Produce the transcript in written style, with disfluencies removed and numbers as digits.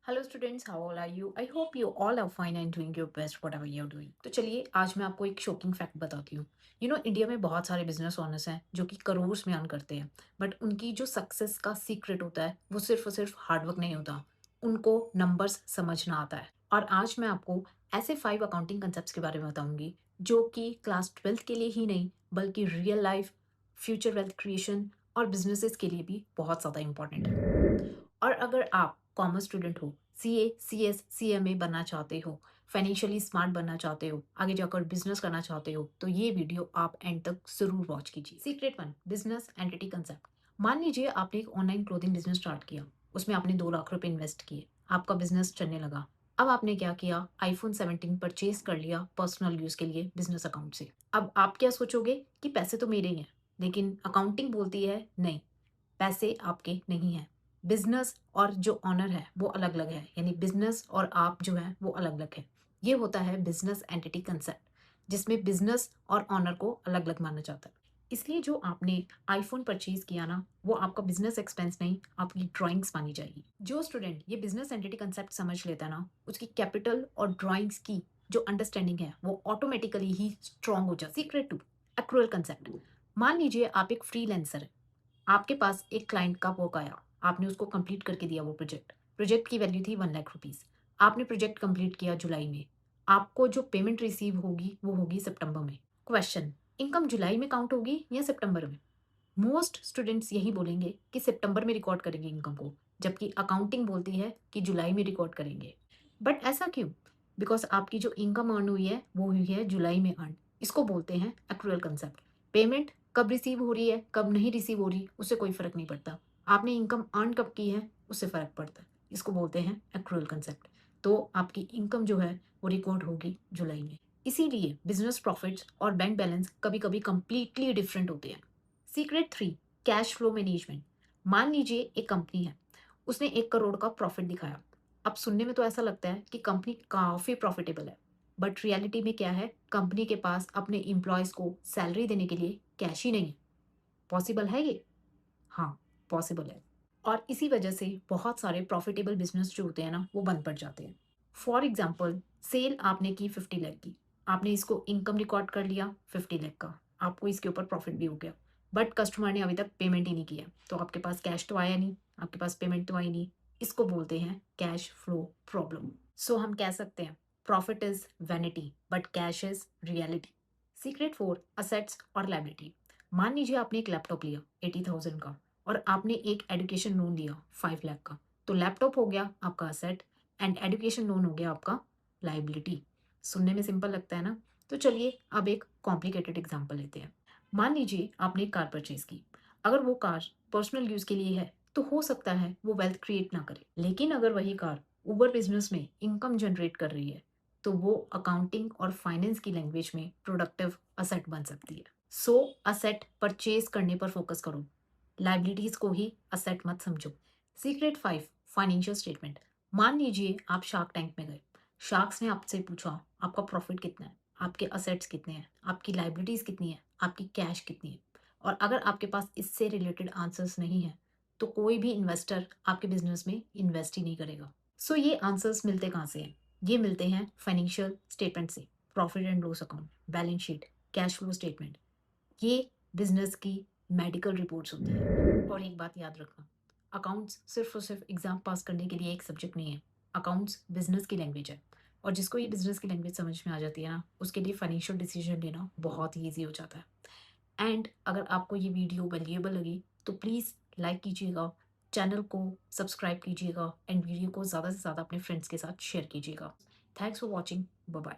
Hello students, how all are you? I hope you all are fine and doing your best whatever you are doing. तो चलिए आज मैं आपको एक shocking fact बताती हूँ। इंडिया में बहुत सारे बिजनेस ओनर्स हैं जो कि करोड़ में अर्न करते हैं, बट उनकी जो सक्सेस का सीक्रेट होता है वो सिर्फ और सिर्फ हार्डवर्क नहीं होता। उनको नंबर्स समझना आता है। और आज मैं आपको ऐसे 5 अकाउंटिंग कंसेप्ट के बारे में बताऊंगी जो कि क्लास 12th के लिए ही नहीं बल्कि real life, future wealth creation और बिजनेसेस के लिए भी बहुत ज़्यादा इंपॉर्टेंट है। और अगर आप कॉमर्स स्टूडेंट हो, सीए, सीएस, सीएमए बनना चाहते हो, फाइनेंशियली स्मार्ट बनना चाहते हो, आगे जाकर बिजनेस करना चाहते हो, तो ये वीडियो आप एंड तक जरूर वॉच कीजिए। Secret one, business entity concept. मान लीजिए आपने एक ऑनलाइन क्लोथिंग बिजनेस स्टार्ट किया, उसमें आपने 2 लाख रुपए इन्वेस्ट किए, आपका बिजनेस चलने लगा। अब आपने क्या किया, आईफोन 17 परचेज कर लिया पर्सनल यूज के लिए बिजनेस अकाउंट से। अब आप क्या सोचोगे कि पैसे तो मेरे ही हैं, लेकिन अकाउंटिंग बोलती है नहीं, पैसे आपके नहीं हैं। बिज़नेस और जो ओनर है वो अलग-अलग है, यानी बिज़नेस और आप जो हैं वो अलग-अलग है। ये होता है बिज़नेस एंटिटी कंसेप्ट, जिसमें बिज़नेस और ओनर को अलग-अलग माना जाता है। इसलिए जो आपने आईफ़ोन परचेज़ किया ना, वो आपका बिज़नेस एक्सपेंस नहीं, आपकी ड्राइंग्स मानी जाएगी। जो स्टूडेंट ये बिज़नेस एंटिटी कंसेप्ट समझ लेता है ना, उसकी कैपिटल और ड्राइंग्स की जो अंडरस्टैंडिंग है, वो ऑटोमैटिकली ही स्ट्रॉन्ग हो जाती है। Secret to, accrual concept. मान लीजिए आप एक फ्रीलांसर हैं। आपके पास एक क्लाइंट का वर्क आया, आपने उसको कंप्लीट करके दिया वो प्रोजेक्ट। प्रोजेक्ट की वैल्यू थी 1 लाख रुपीज़। आपने प्रोजेक्ट कंप्लीट किया जुलाई में। आपको जो पेमेंट रिसीव होगी वो होगी सितंबर में। क्वेश्चन, इनकम जुलाई में काउंट होगी या सितंबर में? मोस्ट स्टूडेंट्स यही बोलेंगे कि सितंबर में रिकॉर्ड करेंगे इनकम को, जबकि अकाउंटिंग बोलती है कि जुलाई में रिकॉर्ड करेंगे। बट ऐसा क्यों? बिकॉज आपकी जो इनकम अर्न हुई है वो हुई है जुलाई में अर्न। इसको बोलते हैं एक्रूअल कंसेप्ट। पेमेंट कब रिसीव हो रही है, कब नहीं रिसीव हो रही, उससे कोई फर्क नहीं पड़ता। आपने इनकम अर्न कब की है, उससे फर्क पड़ता है। इसको बोलते हैं एक्रूअल कंसेप्ट। तो आपकी इनकम जो है वो रिकॉर्ड होगी जुलाई में। इसीलिए बिजनेस प्रॉफिट्स और बैंक बैलेंस कभी कभी कंप्लीटली डिफरेंट होते हैं। Secret three, cash flow management. मान लीजिए एक कंपनी है, उसने 1 करोड़ का प्रॉफिट दिखाया। अब सुनने में तो ऐसा लगता है कि कंपनी काफी प्रॉफिटेबल है, बट रियलिटी में क्या है, कंपनी के पास अपने एम्प्लॉयज को सैलरी देने के लिए कैश ही नहीं है। पॉसिबल है ये? हाँ, पॉसिबल है। और इसी वजह से बहुत सारे प्रॉफिटेबल बिजनेस जो होते हैं ना वो बंद पड़ जाते हैं। फॉर एग्जाम्पल, सेल आपने की 50 लाख की, आपने इसको इनकम रिकॉर्ड कर लिया 50 लाख का, आपको इसके ऊपर प्रॉफिट भी हो गया, बट कस्टमर ने अभी तक पेमेंट ही नहीं किया, तो आपके पास कैश तो आया नहीं, आपके पास पेमेंट तो आई नहीं। इसको बोलते हैं कैश फ्लो प्रॉब्लम। सो हम कह सकते हैं profit is vanity but cash is reality. Secret four, assets और लाइबिलिटी। मान लीजिए आपने एक लैपटॉप लिया 80,000 का और आपने एक एजुकेशन लोन लिया 5 लाख का, तो लैपटॉप हो गया आपका असेट एंड एजुकेशन लोन हो गया आपका लाइबिलिटी। सुनने में सिंपल लगता है ना? तो चलिए अब एक कॉम्प्लिकेटेड एग्जांपल लेते हैं। मान लीजिए आपने एक कार परचेज की। अगर वो कार पर्सनल यूज के लिए है तो हो सकता है वो वेल्थ क्रिएट ना करे, लेकिन अगर वही कार उबर बिजनेस में इनकम जनरेट कर रही है तो वो अकाउंटिंग और फाइनेंस की लैंग्वेज में प्रोडक्टिव असेट बन सकती है। सो असेट परचेज करने पर फोकस करो, लाइबिलिटीज को ही असेट मत समझो। Secret five, financial statement. मान लीजिए आप शार्क टैंक में गए, शार्क्स ने आपसे पूछा आपका प्रॉफिट कितना है, आपके असेट्स कितने हैं, आपकी लाइबिलिटीज कितनी है, आपकी कैश कितनी है। और अगर आपके पास इससे रिलेटेड आंसर्स नहीं है तो कोई भी इन्वेस्टर आपके बिजनेस में इन्वेस्ट ही नहीं करेगा। सो ये आंसर्स मिलते कहाँ से हैं? ये मिलते हैं फाइनेंशियल स्टेटमेंट से, profit and loss account, balance sheet, cash flow statement. ये बिजनेस की मेडिकल रिपोर्ट्स होती हैं। और एक बात याद रखना, अकाउंट्स सिर्फ और सिर्फ एग्जाम पास करने के लिए एक सब्जेक्ट नहीं है। अकाउंट्स बिजनेस की लैंग्वेज है, और जिसको ये बिजनेस की लैंग्वेज समझ में आ जाती है ना, उसके लिए फाइनेंशियल डिसीजन लेना बहुत ही ईजी हो जाता है। एंड अगर आपको ये वीडियो वैल्यूएबल लगी तो प्लीज़ लाइक कीजिएगा, चैनल को सब्सक्राइब कीजिएगा एंड वीडियो को ज़्यादा से ज़्यादा अपने फ्रेंड्स के साथ शेयर कीजिएगा। Thanks for watching, bye bye.